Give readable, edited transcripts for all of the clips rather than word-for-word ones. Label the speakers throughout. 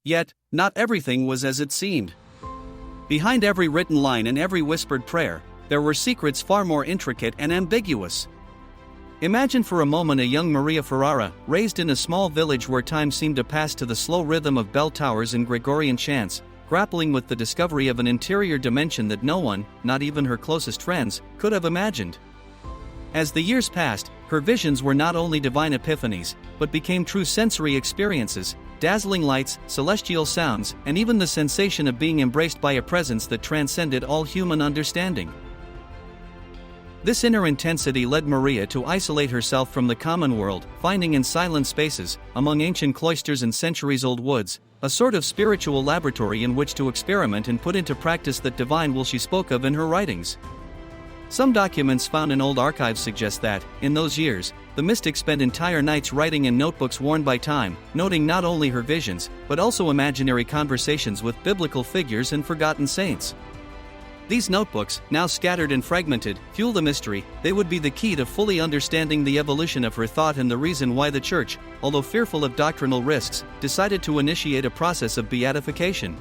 Speaker 1: Yet, not everything was as it seemed. Behind every written line and every whispered prayer, there were secrets far more intricate and ambiguous. Imagine for a moment a young Maria Ferrara, raised in a small village where time seemed to pass to the slow rhythm of bell towers and Gregorian chants, grappling with the discovery of an interior dimension that no one, not even her closest friends, could have imagined. As the years passed, her visions were not only divine epiphanies, but became true sensory experiences, dazzling lights, celestial sounds, and even the sensation of being embraced by a presence that transcended all human understanding. This inner intensity led Maria to isolate herself from the common world, finding in silent spaces, among ancient cloisters and centuries-old woods, a sort of spiritual laboratory in which to experiment and put into practice that divine will she spoke of in her writings. Some documents found in old archives suggest that, in those years, the mystic spent entire nights writing in notebooks worn by time, noting not only her visions, but also imaginary conversations with biblical figures and forgotten saints. These notebooks, now scattered and fragmented, fuel the mystery. They would be the key to fully understanding the evolution of her thought and the reason why the Church, although fearful of doctrinal risks, decided to initiate a process of beatification.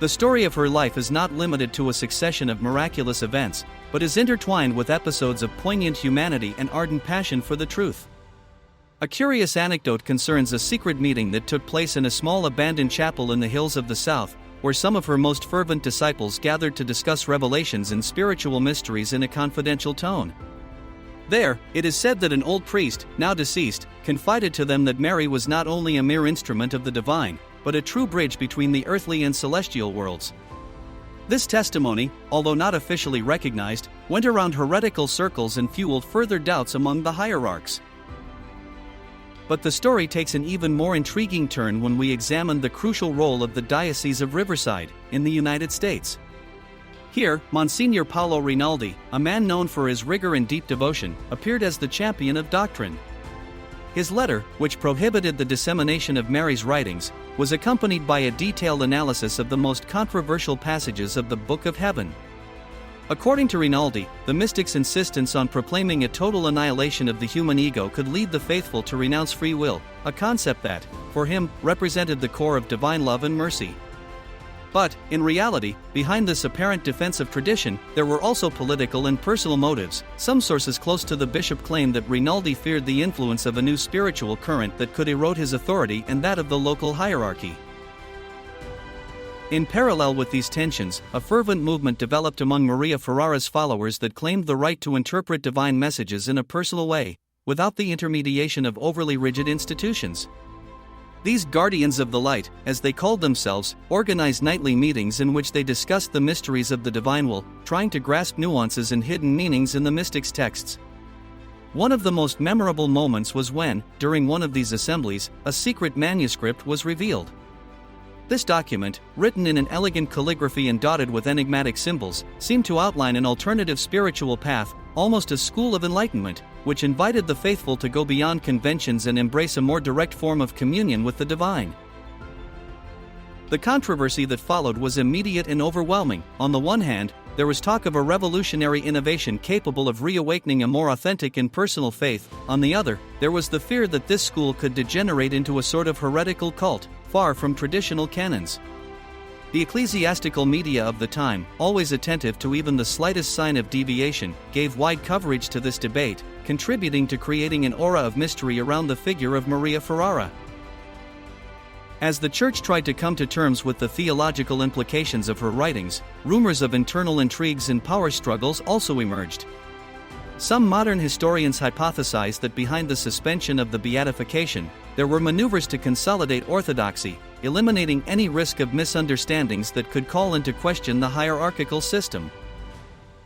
Speaker 1: The story of her life is not limited to a succession of miraculous events, but is intertwined with episodes of poignant humanity and ardent passion for the truth. A curious anecdote concerns a secret meeting that took place in a small abandoned chapel in the hills of the south, where some of her most fervent disciples gathered to discuss revelations and spiritual mysteries in a confidential tone. There, it is said that an old priest, now deceased, confided to them that Mary was not only a mere instrument of the divine, but a true bridge between the earthly and celestial worlds. This testimony, although not officially recognized, went around heretical circles and fueled further doubts among the hierarchs. But the story takes an even more intriguing turn when we examine the crucial role of the Diocese of Riverside, in the United States. Here, Monsignor Paolo Rinaldi, a man known for his rigor and deep devotion, appeared as the champion of doctrine. His letter, which prohibited the dissemination of Mary's writings, was accompanied by a detailed analysis of the most controversial passages of the Book of Heaven. According to Rinaldi, the mystic's insistence on proclaiming a total annihilation of the human ego could lead the faithful to renounce free will, a concept that, for him, represented the core of divine love and mercy. But, in reality, behind this apparent defense of tradition, there were also political and personal motives. Some sources close to the bishop claim that Rinaldi feared the influence of a new spiritual current that could erode his authority and that of the local hierarchy. In parallel with these tensions, a fervent movement developed among Maria Ferrara's followers that claimed the right to interpret divine messages in a personal way, without the intermediation of overly rigid institutions. These guardians of the light, as they called themselves, organized nightly meetings in which they discussed the mysteries of the divine will, trying to grasp nuances and hidden meanings in the mystics' texts. One of the most memorable moments was when, during one of these assemblies, a secret manuscript was revealed. This document, written in an elegant calligraphy and dotted with enigmatic symbols, seemed to outline an alternative spiritual path, almost a school of enlightenment, which invited the faithful to go beyond conventions and embrace a more direct form of communion with the divine. The controversy that followed was immediate and overwhelming. On the one hand, there was talk of a revolutionary innovation capable of reawakening a more authentic and personal faith. On the other, there was the fear that this school could degenerate into a sort of heretical cult, far from traditional canons. The ecclesiastical media of the time, always attentive to even the slightest sign of deviation, gave wide coverage to this debate, contributing to creating an aura of mystery around the figure of Maria Ferrara. As the Church tried to come to terms with the theological implications of her writings, rumors of internal intrigues and power struggles also emerged. Some modern historians hypothesize that behind the suspension of the beatification, there were maneuvers to consolidate orthodoxy, eliminating any risk of misunderstandings that could call into question the hierarchical system.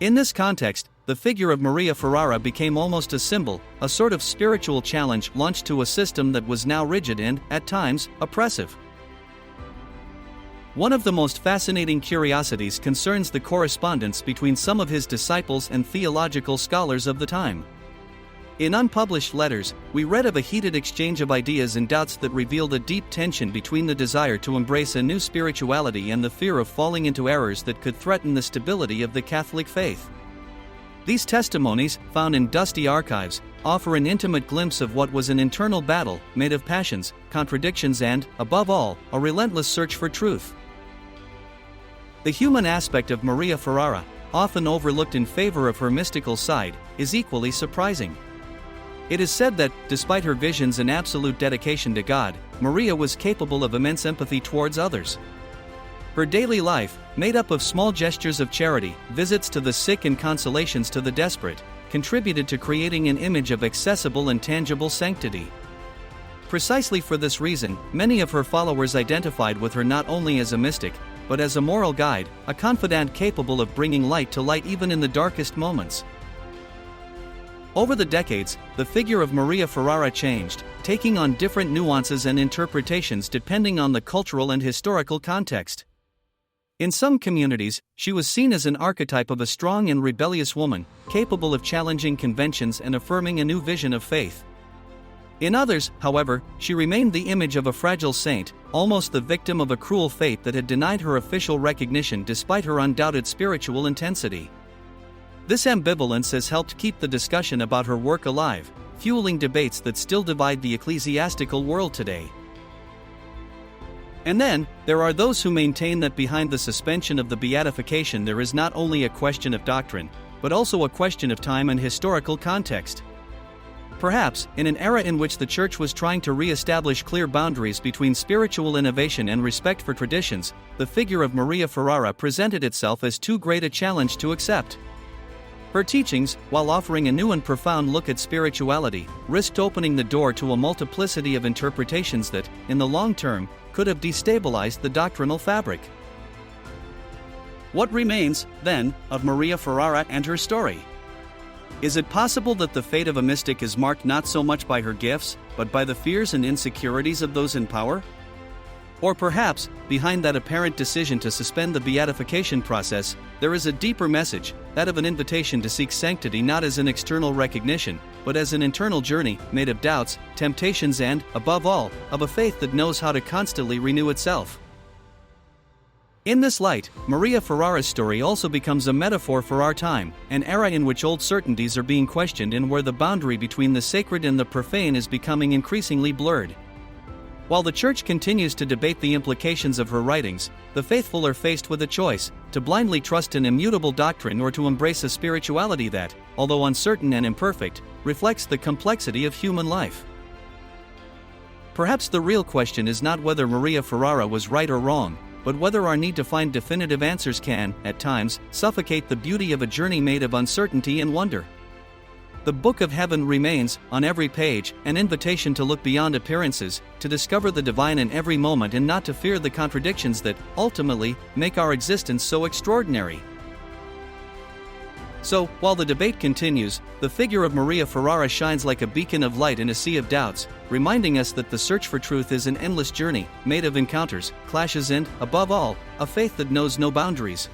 Speaker 1: In this context, the figure of Maria Ferrara became almost a symbol, a sort of spiritual challenge launched to a system that was now rigid and, at times, oppressive. One of the most fascinating curiosities concerns the correspondence between some of his disciples and theological scholars of the time. In unpublished letters, we read of a heated exchange of ideas and doubts that revealed a deep tension between the desire to embrace a new spirituality and the fear of falling into errors that could threaten the stability of the Catholic faith. These testimonies, found in dusty archives, offer an intimate glimpse of what was an internal battle, made of passions, contradictions and, above all, a relentless search for truth. The human aspect of Maria Ferrara, often overlooked in favor of her mystical side, is equally surprising. It is said that, despite her visions and absolute dedication to God, Maria was capable of immense empathy towards others. Her daily life, made up of small gestures of charity, visits to the sick and consolations to the desperate, contributed to creating an image of accessible and tangible sanctity. Precisely for this reason, many of her followers identified with her not only as a mystic, but as a moral guide, a confidant capable of bringing light to light even in the darkest moments. Over the decades, the figure of Maria Ferrara changed, taking on different nuances and interpretations depending on the cultural and historical context. In some communities, she was seen as an archetype of a strong and rebellious woman, capable of challenging conventions and affirming a new vision of faith. In others, however, she remained the image of a fragile saint, almost the victim of a cruel fate that had denied her official recognition despite her undoubted spiritual intensity. This ambivalence has helped keep the discussion about her work alive, fueling debates that still divide the ecclesiastical world today. And then, there are those who maintain that behind the suspension of the beatification there is not only a question of doctrine, but also a question of time and historical context. Perhaps, in an era in which the Church was trying to re-establish clear boundaries between spiritual innovation and respect for traditions, the figure of Maria Ferrara presented itself as too great a challenge to accept. Her teachings, while offering a new and profound look at spirituality, risked opening the door to a multiplicity of interpretations that, in the long term, could have destabilized the doctrinal fabric. What remains, then, of Maria Ferrara and her story? Is it possible that the fate of a mystic is marked not so much by her gifts, but by the fears and insecurities of those in power? Or perhaps, behind that apparent decision to suspend the beatification process, there is a deeper message, that of an invitation to seek sanctity not as an external recognition, but as an internal journey, made of doubts, temptations and, above all, of a faith that knows how to constantly renew itself. In this light, Maria Ferrara's story also becomes a metaphor for our time, an era in which old certainties are being questioned and where the boundary between the sacred and the profane is becoming increasingly blurred. While the Church continues to debate the implications of her writings, the faithful are faced with a choice: to blindly trust an immutable doctrine or to embrace a spirituality that, although uncertain and imperfect, reflects the complexity of human life. Perhaps the real question is not whether Maria Ferrara was right or wrong, but whether our need to find definitive answers can, at times, suffocate the beauty of a journey made of uncertainty and wonder. The Book of Heaven remains, on every page, an invitation to look beyond appearances, to discover the divine in every moment and not to fear the contradictions that, ultimately, make our existence so extraordinary. So, while the debate continues, the figure of Maria Ferrara shines like a beacon of light in a sea of doubts, reminding us that the search for truth is an endless journey, made of encounters, clashes and, above all, a faith that knows no boundaries.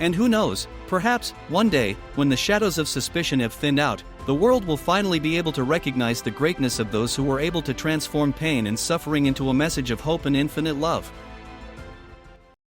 Speaker 1: And who knows, perhaps, one day, when the shadows of suspicion have thinned out, the world will finally be able to recognize the greatness of those who were able to transform pain and suffering into a message of hope and infinite love.